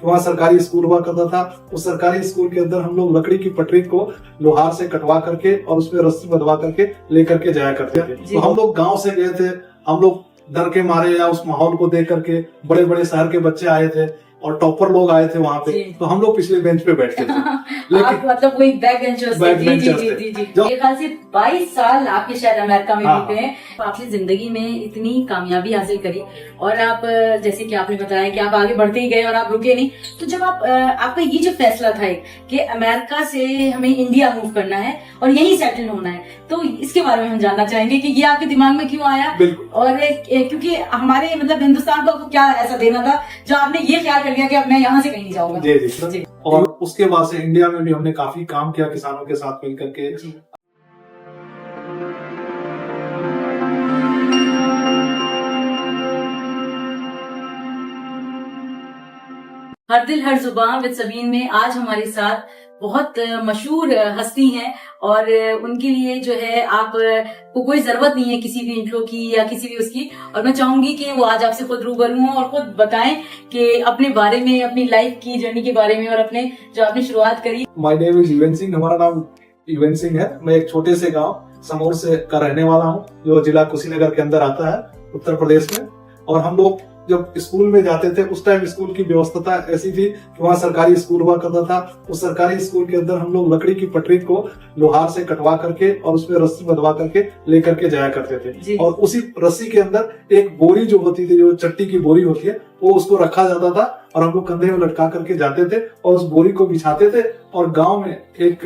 कि वहाँ सरकारी स्कूल हुआ करता था। उस सरकारी स्कूल के अंदर हम लोग लकड़ी की पटरी को लोहार से कटवा करके और उसमें रस्सी बंधवा करके लेकर के जाया करते थे। तो हम लोग गाँव से गए थे, हम लोग डर के मारे या उस माहौल को देख करके, बड़े बड़े शहर के बच्चे आए थे और टॉपर लोग आए थे वहाँ पे, तो हम लोग पिछले बेंच पे बैठते थे। लेकिन आप मतलब वही बैक बेंचर्स थे। जी जी जी जी जी। एक हाल से 22 साल आपके शायद अमेरिका में बीते हैं। आपने जिंदगी में इतनी कामयाबी हासिल करी और आप जैसे कि आपने बताया कि आप आगे बढ़ते ही गए और आप रुके नहीं। तो जब आपका ये जो फैसला था कि अमेरिका से हमें इंडिया मूव करना है और यहीं सेटल होना है, तो इसके बारे में हम जानना चाहेंगे कि ये आपके दिमाग में क्यों आया, और क्योंकि हमारे मतलब हिंदुस्तान को क्या ऐसा देना था जो आपने ये ख्याल कर लिया कि अब मैं यहाँ से कहीं नहीं जाऊंगा। जी जी। और उसके बाद से इंडिया में भी हमने काफी काम किया किसानों के साथ मिल करके। हर दिल हर जुबान विद सबीन में आज हमारे साथ बहुत मशहूर हस्ती हैं और उनके लिए जो है आप को कोई जरूरत नहीं है किसी भी इंट्रो की या किसी भी उसकी, और मैं चाहूंगी कि वो आज आपसे खुद रूबरू हों और खुद बताएं कि अपने बारे में, अपनी लाइफ की जर्नी के बारे में और अपने जो आपने शुरुआत करी। माय नेम इज युवन सिंह, हमारा नाम युवन सिंह है। मैं एक छोटे से गाँव समौर से का रहने वाला हूँ जो जिला कुशीनगर के अंदर आता है उत्तर प्रदेश में। और हम लोग जब स्कूल में जाते थे उस टाइम स्कूल की व्यवस्था ऐसी थी कि वहाँ सरकारी स्कूल हुआ करता था। उस सरकारी स्कूल के अंदर हम लोग लकड़ी की पटरी को लोहार से कटवा करके और उसमें रस्सी बंधवा करके लेकर के जाया करते थे। और उसी रस्सी के अंदर एक बोरी जो होती थी, जो चट्टी की बोरी होती है, वो उसको रखा जाता था और हम लोग कंधे में लटका करके जाते थे और उस बोरी को बिछाते थे। और गांव में एक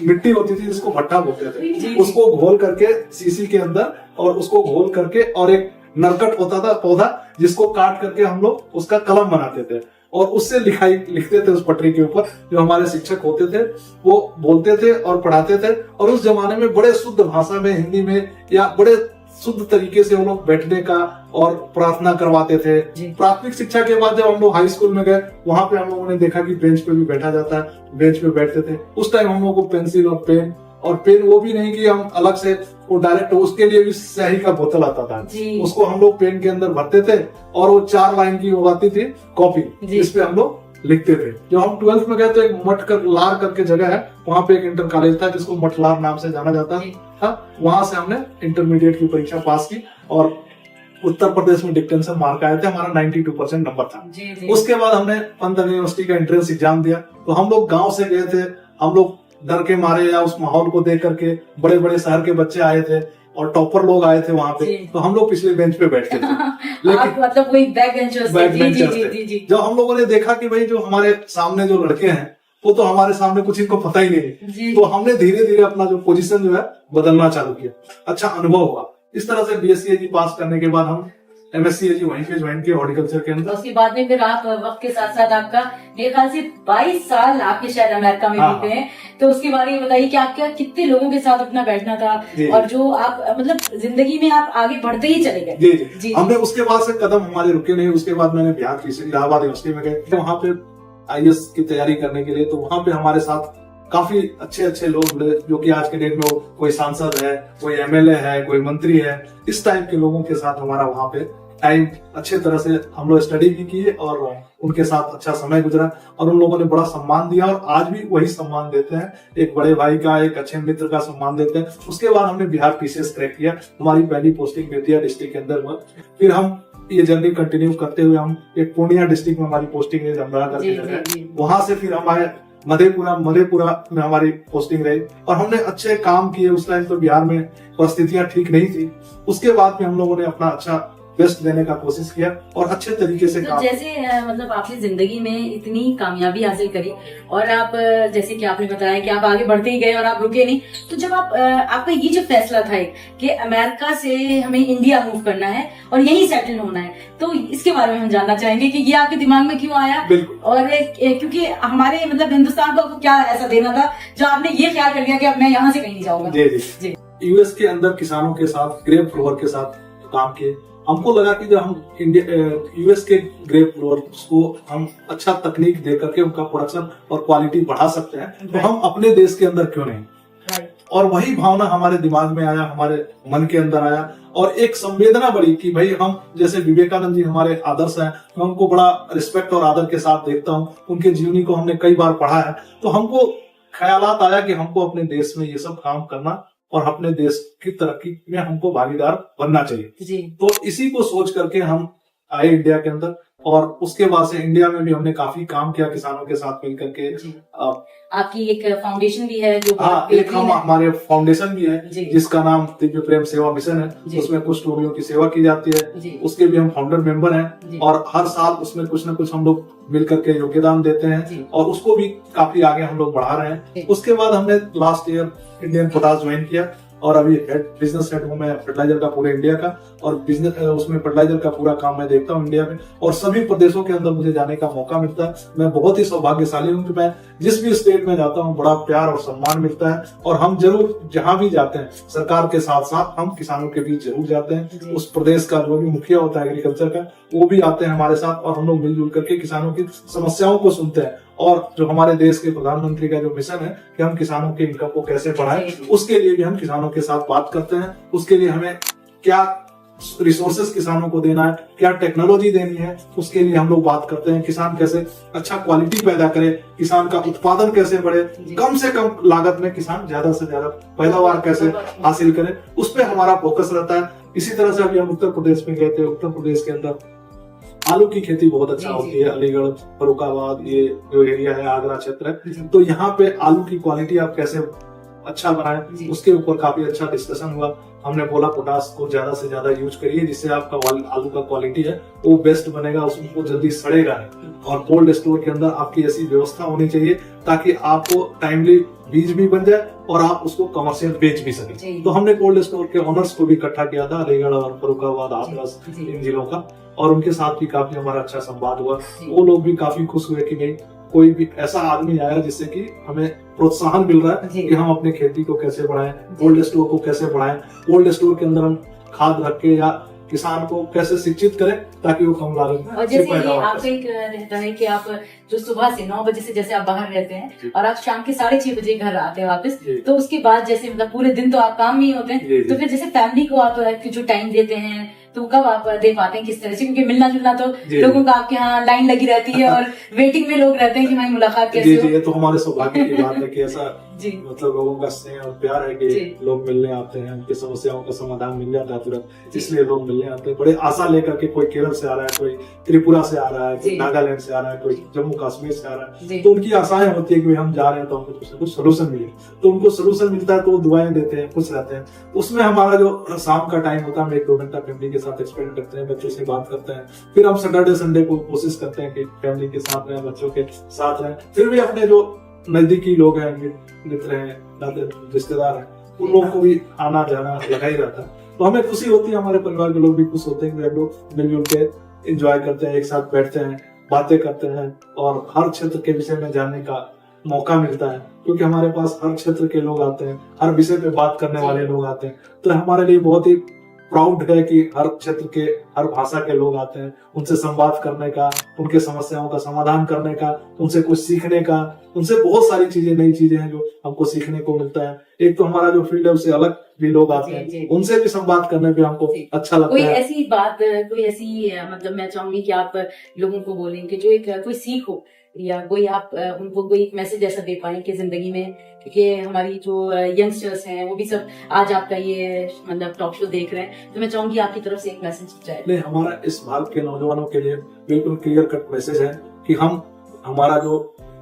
मिट्टी होती थी जिसको भट्टा बोलते थे, उसको घोल करके सीसी के अंदर और उसको घोल करके, और एक नरकट होता था पौधा जिसको काट करके हम लोग उसका कलम बनाते थे और उससे लिखते थे उस पटरी के ऊपर। जो हमारे शिक्षक होते थे वो बोलते थे और पढ़ाते थे, और उस जमाने में बड़े शुद्ध भाषा में, हिंदी में या बड़े शुद्ध तरीके से हम लोग बैठने का और प्रार्थना करवाते थे। प्राथमिक शिक्षा के बाद जब हम लोग हाई स्कूल में गए, वहां पे हम लोगों ने देखा कि बेंच पे भी बैठा जाता है, बेंच पे बैठते थे। उस टाइम हम लोग को पेंसिल और पेन वो भी नहीं कि हम अलग से वो डायरेक्ट, उसके लिए भी स्याही का बोतल आता था, उसको हम लोग पेन के अंदर भरते थे और वो 4 लाइन की वो आती थी कॉपी, जिस पे हम लोग लिखते थे। जब हम 12th में गए तो एक मटलार करके जगह है, वहाँ पे एक इंटर कॉलेज था जिसको मटलार नाम से जाना जाता था। वहां से हमने इंटरमीडिएट की परीक्षा पास की और उत्तर प्रदेश में डिस्टिंक्शन मार्क आए थे, हमारा 92% नंबर था। उसके बाद हमने पंत यूनिवर्सिटी का एंट्रेंस एग्जाम दिया। तो हम लोग गाँव से गए थे, हम लोग डर के मारे या उस माहौल को देख करके, बड़े बड़े शहर के बच्चे आए थे और टॉपर लोग आए थे वहाँ पे, तो हम लोग पिछले बेंच पे बैठते थे। लेकिन मतलब वही बैक बेंचर्स थे। जब हम लोगों ने देखा कि भाई जो हमारे सामने जो लड़के हैं वो तो हमारे सामने कुछ इनको पता ही नहीं, तो हमने धीरे धीरे अपना जो पोजीशन जो है बदलना चालू किया। अच्छा अनुभव हुआ। इस तरह से BSc AG पास करने के बाद हम MSc AG वहीं पे ज्वाइन किया हॉर्टिकल्चर के अंदर। उसके बाद में फिर आप वक्त के साथ साथ आपका मेरे ख्याल से 22 साल आपके शायद अमेरिका में बीते हैं, तो उसके बारे में बताइए कि आपका कितने लोगों के साथ अपना बैठना था और जो आप मतलब जिंदगी में आप आगे बढ़ते ही चले गए। जी। हमने उसके बाद से कदम हमारे रुके नहीं। उसके बाद मैंने बिहार की इलाहाबाद यूनिवर्सिटी में गए, वहाँ पे IAS की तैयारी करने के लिए। तो वहाँ पे हमारे साथ काफी अच्छे लोग मिले जो कि आज के डेट में कोई सांसद है, कोई MLA है, कोई मंत्री है। इस टाइप के लोगों के साथ हमारा वहाँ पे टाइम अच्छे तरह से हम लोग स्टडी भी किए और उनके साथ अच्छा समय गुजरा और उन लोगों ने बड़ा सम्मान दिया और आज भी वही सम्मान देते हैं। एक बड़े भाई का, एक अच्छे मित्र का सम्मान देते हैं। उसके बाद हमने बिहार PCS क्रैक किया। हमारी पहली पोस्टिंग बेतिया डिस्ट्रिक्ट के अंदर हुआ। फिर हम ये जर्नी कंटिन्यू करते हुए हम एक पूर्णिया डिस्ट्रिक्ट में हमारी पोस्टिंग है, जमरा करके। वहां से फिर हमारे मधेपुरा में हमारी पोस्टिंग रही और हमने अच्छे काम किए। उस टाइम तो बिहार में परिस्थितियां ठीक नहीं थी। उसके बाद में हम लोगों ने अपना अच्छा बेस्ट देने का कोशिश किया और अच्छे तरीके से तो जैसे मतलब आपने जिंदगी में इतनी कामयाबी हासिल करी और आप जैसे कि आपने बताया कि आप आगे बढ़ते ही गए और आप रुके नहीं। तो जब आपका ये जो फैसला था कि अमेरिका से हमें इंडिया मूव करना है और यहीं सेटल होना है, तो इसके बारे में हम जानना चाहेंगे कि ये आपके दिमाग में क्यों आया, और क्योंकि हमारे मतलब हिंदुस्तान को क्या ऐसा देना था जो आपने ये ख्याल कर लिया कि अब मैं यहाँ से कहीं नहीं जाऊंगा। जी। US के अंदर किसानों के साथ, ग्रेप ग्रोवर के साथ काम किए। हमको लगा कि जब हम US के ग्रेप ग्रोवर्स को हम अच्छा तकनीक दे करके उनका प्रोडक्शन और क्वालिटी बढ़ा सकते हैं, तो हम अपने देश के अंदर क्यों नहीं। और वही भावना हमारे दिमाग में आया, हमारे मन के अंदर आया और एक संवेदना बढ़ी कि भाई हम जैसे विवेकानंद जी हमारे आदर्श हैं, मैं उनको बड़ा रिस्पेक्ट और आदर के साथ देखता हूँ, उनके जीवनी को हमने कई बार पढ़ा है, तो हमको ख्यालात आया कि हमको अपने देश में ये सब काम करना और अपने देश की तरक्की में हमको भागीदार बनना चाहिए जी। तो इसी को सोच करके हम आए इंडिया के अंदर, और उसके बाद से इंडिया में भी हमने काफी काम किया किसानों के साथ मिलकर के। आपकी एक फाउंडेशन भी है जो एक हमारे फाउंडेशन भी है जिसका नाम दिव्य प्रेम सेवा मिशन है, उसमें कुछ रोगियों की सेवा की जाती है, उसके भी हम फाउंडर मेंबर हैं, और हर साल उसमें कुछ न कुछ हम लोग मिलकर के योगदान देते हैं, और उसको भी काफी आगे हम लोग बढ़ा रहे हैं। उसके बाद हमने last year Indian potash join किया, और अभी बिजनेस हेड हूँ मैं फर्टिलाइजर का पूरे इंडिया का, और बिजनेस उसमें फर्टिलाइजर का पूरा काम मैं देखता हूँ इंडिया में, और सभी प्रदेशों के अंदर मुझे जाने का मौका मिलता है। मैं बहुत ही सौभाग्यशाली हूँ कि मैं जिस भी स्टेट में जाता हूँ बड़ा प्यार और सम्मान मिलता है, और हम जरूर जहाँ भी जाते हैं सरकार के साथ साथ हम किसानों के बीच जरूर जाते हैं। उस प्रदेश का जो भी मुखिया होता है एग्रीकल्चर का, वो भी आते हैं हमारे साथ, और हम लोग मिलजुल करके किसानों की समस्याओं को सुनते हैं, और जो हमारे देश के प्रधानमंत्री का जो मिशन है कि हम किसानों के इनकम को कैसे बढ़ाएं, उसके लिए भी हम किसानों के साथ बात करते हैं। उसके लिए हमें क्या रिसोर्सेस किसानों को देना है, क्या टेक्नोलॉजी देनी है, उसके लिए हम लोग बात करते हैं। किसान कैसे अच्छा क्वालिटी पैदा करे, किसान का उत्पादन कैसे बढ़े, कम से कम लागत में किसान ज्यादा से ज्यादा पैदावार कैसे हासिल करे, उस पर हमारा फोकस रहता है। इसी तरह से अभी हम उत्तर प्रदेश में गए थे। उत्तर प्रदेश के अंदर आलू की खेती बहुत अच्छा होती है, अलीगढ़, फरुखाबाद, ये जो एरिया है, आगरा क्षेत्र है, तो यहाँ पे आलू की क्वालिटी आप कैसे अच्छा बनाएं, उसके ऊपर काफी अच्छा डिस्कशन हुआ। हमने बोला पोटाश को ज्यादा से ज्यादा यूज करिए, जिससे आपका आलू का क्वालिटी है वो बेस्ट बनेगा, उसको जल्दी सड़ेगा नहीं, और कोल्ड स्टोर के अंदर आपकी ऐसी व्यवस्था होनी चाहिए ताकि आपको टाइमली बीज भी बन जाए और आप उसको कमर्शियल बेच भी सकें। तो हमने कोल्ड स्टोर के ओनर्स को भी इकट्ठा किया था, अलीगढ़ और फरुखाबाद, हाथरस, इन जिलों का, और उनके साथ भी काफी हमारा अच्छा संवाद हुआ। वो लोग भी काफी खुश हुए कि नहीं कोई भी ऐसा आदमी आया जिससे कि हमें प्रोत्साहन मिल रहा है कि हम अपने खेती को कैसे बढ़ाएं, कोल्ड स्टोर को कैसे बढ़ाएं, कोल्ड स्टोर के अंदर हम खाद रख के या किसान को कैसे शिक्षित करें ताकि वो कम लागत। और जैसे ये आपका एक रहता है कि आप जो सुबह से 9 बजे से जैसे आप बाहर रहते हैं और आप शाम के 6:30 बजे घर आते हैं वापस, तो उसके बाद जैसे मतलब पूरे दिन तो आप काम में ही होते हैं, तो फिर जैसे फैमिली को आप जो टाइम देते हैं तो कब आप दे पाते हैं, किस तरह से? क्योंकि मिलना जुलना तो लोगों का आपके यहाँ लाइन लगी रहती है और वेटिंग में लोग रहते हैं कि भाई मुलाकात कैसे हो। ये तो हमारे सौभाग्य की बात है कि ऐसा मतलब लोगों का स्नेह और प्यार है कि लोग मिलने आते हैं, उनकी समस्याओं का समाधान मिल जाता है तुरंत, इसलिए लोग मिलने आते हैं बड़े आशा लेकर के। कोई केरल से आ रहा है, कोई त्रिपुरा से आ रहा है, कोई नागालैंड से आ रहा है, कोई जम्मू कश्मीर से आ रहा है, तो उनकी आशाएं होती है कि हम जा रहे हैं तो हमको कुछ न कुछ सोल्यूशन मिले, तो उनको सोल्यूशन मिलता है तो वो दुआएं देते हैं, खुश रहते हैं। उसमें हमारा जो शाम का टाइम होता है हम 1-2 घंटा फैमिली के साथ स्पेंड करते हैं, बच्चों से बात करते हैं, फिर हम सैटरडे संडे को कोशिश करते हैं कि फैमिली के साथ रहें, बच्चों के साथ रहें। फिर भी अपने जो नजदीकी लोग हैं, मित्र हैं, रिश्तेदार हैं, उन लोगों को भी आना जाना लगा ही रहता है। तो हमें खुशी होती है, हमारे परिवार के लोग भी खुश होते हैं कि हम लोग मिलजुल के एंजॉय करते हैं, एक साथ बैठते हैं, बातें करते हैं और हर क्षेत्र के विषय में जानने का मौका मिलता है, क्योंकि हमारे पास हर क्षेत्र के लोग आते हैं, हर विषय पे बात करने वाले लोग आते हैं। तो हमारे लिए बहुत ही प्राउड है कि हर क्षेत्र के, हर भाषा के लोग आते हैं, उनसे संवाद करने का, उनके समस्याओं का समाधान करने का, उनसे कुछ सीखने का। उनसे बहुत सारी चीजें, नई चीजें हैं जो हमको सीखने को मिलता है। एक तो हमारा जो फील्ड है उससे अलग भी लोग आते हैं, उनसे भी संवाद करने पे हमको अच्छा लगता है। कोई ऐसी बात, कोई ऐसी मतलब मैं चाहूंगी कि आप लोगों को बोलें कि जो एक कोई सीख हो, या कोई आप उनको कोई एक मैसेज ऐसा दे पाए कि जिंदगी में, क्योंकि हमारी जो यंगस्टर्स हैं वो भी सब आज आपका ये मतलब टॉक शो देख रहे हैं, तो मैं चाहूंगी आपकी तरफ से एक मैसेज जाए। नहीं, हमारा इस भारत के नौजवानों के लिए बिल्कुल क्लियर कट मैसेज है कि हमारा जो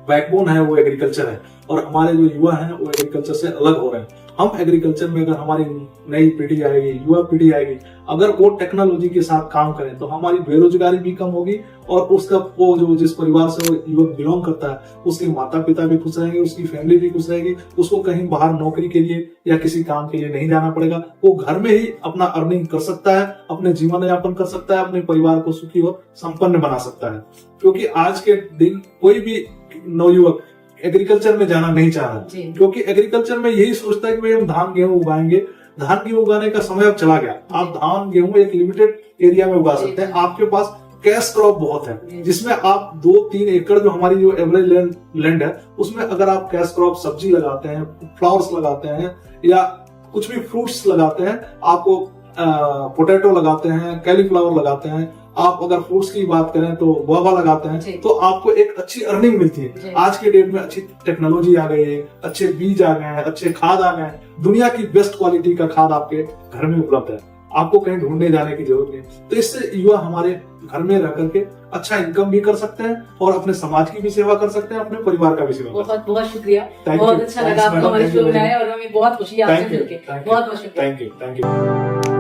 बैकबोन है वो एग्रीकल्चर है, और हमारे जो युवा हैं वो एग्रीकल्चर से अलग हो रहे हैं। हम एग्रीकल्चर में अगर हमारी नई पीढ़ी आएगी, युवा पीढ़ी आएगी, अगर वो टेक्नोलॉजी के साथ काम करें तो हमारी बेरोजगारी भी कम होगी, और उसका वो जो जिस परिवार से वो युवक बिलोंग करता है उसके माता पिता भी खुश रहेंगे, उसकी फैमिली भी खुश रहेगी, उसको कहीं बाहर नौकरी के लिए या किसी काम के लिए नहीं जाना पड़ेगा। वो घर में ही अपना अर्निंग कर सकता है, अपने जीवन यापन कर सकता है, अपने परिवार को सुखी और संपन्न बना सकता है। क्योंकि आज के दिन कोई भी नवयुवक एग्रीकल्चर में जाना नहीं चाह रहा, क्योंकि एग्रीकल्चर में यही सोचता है कि भाई हम धान गेहूं उगाएंगे। धान गेहूं उगाने का समय अब चला गया। आप धान गेहूं एक लिमिटेड एरिया में उगा सकते हैं। आपके पास कैश क्रॉप बहुत है, जिसमें आप 2-3 एकड़ जो हमारी जो एवरेज लैंड है उसमें अगर आप कैश क्रॉप सब्जी लगाते हैं, फ्लावर्स लगाते हैं या कुछ भी फ्रूट्स लगाते हैं, आपको पोटैटो लगाते हैं, कैलीफ्लावर लगाते हैं, आप अगर फ्रूट्स की बात करें तो गुआवा लगाते हैं, तो आपको एक अच्छी अर्निंग मिलती है। आज के डेट में अच्छी टेक्नोलॉजी आ गई है, अच्छे बीज आ गए हैं, अच्छे खाद आ गए हैं, दुनिया की बेस्ट क्वालिटी का खाद आपके घर में उपलब्ध है, आपको कहीं ढूंढने जाने की जरूरत नहीं। तो इससे युवा हमारे घर में रह करके अच्छा इनकम भी कर सकते हैं और अपने समाज की भी सेवा कर सकते हैं, अपने परिवार का भी सेवा। बहुत बहुत शुक्रिया, बहुत अच्छा लगा आपको हमारे शो में आए और हमें बहुत खुशी है आपसे मिलकर। बहुत बहुत शुक्रिया। Thank you.